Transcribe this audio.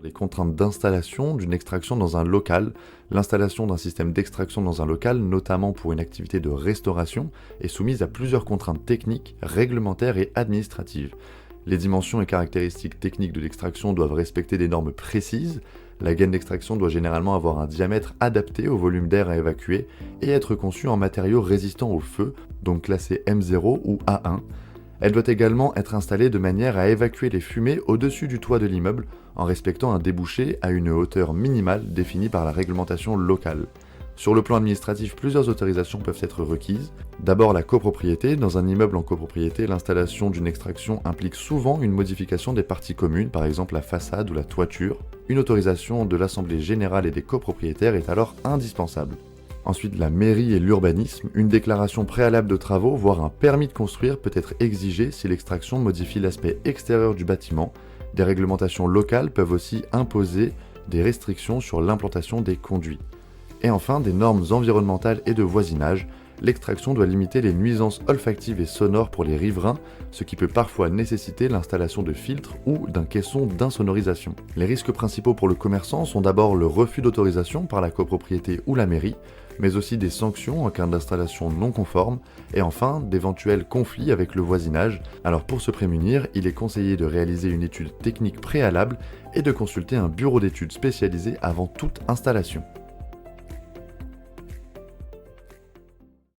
Les contraintes d'installation d'une extraction dans un local. L'installation d'un système d'extraction dans un local, notamment pour une activité de restauration, est soumise à plusieurs contraintes techniques, réglementaires et administratives. Les dimensions et caractéristiques techniques de l'extraction doivent respecter des normes précises. La gaine d'extraction doit généralement avoir un diamètre adapté au volume d'air à évacuer et être conçue en matériaux résistants au feu, donc classés M0 ou A1. Elle doit également être installée de manière à évacuer les fumées au-dessus du toit de l'immeuble en respectant un débouché à une hauteur minimale définie par la réglementation locale. Sur le plan administratif, plusieurs autorisations peuvent être requises. D'abord la copropriété. Dans un immeuble en copropriété, l'installation d'une extraction implique souvent une modification des parties communes, par exemple la façade ou la toiture. Une autorisation de l'Assemblée générale et des copropriétaires est alors indispensable. Ensuite, la mairie et l'urbanisme. Une déclaration préalable de travaux, voire un permis de construire peut être exigé si l'extraction modifie l'aspect extérieur du bâtiment. Des réglementations locales peuvent aussi imposer des restrictions sur l'implantation des conduits. Et enfin, des normes environnementales et de voisinage. L'extraction doit limiter les nuisances olfactives et sonores pour les riverains, ce qui peut parfois nécessiter l'installation de filtres ou d'un caisson d'insonorisation. Les risques principaux pour le commerçant sont d'abord le refus d'autorisation par la copropriété ou la mairie, mais aussi des sanctions en cas d'installation non conforme, et enfin d'éventuels conflits avec le voisinage. Alors pour se prémunir, il est conseillé de réaliser une étude technique préalable et de consulter un bureau d'études spécialisé avant toute installation.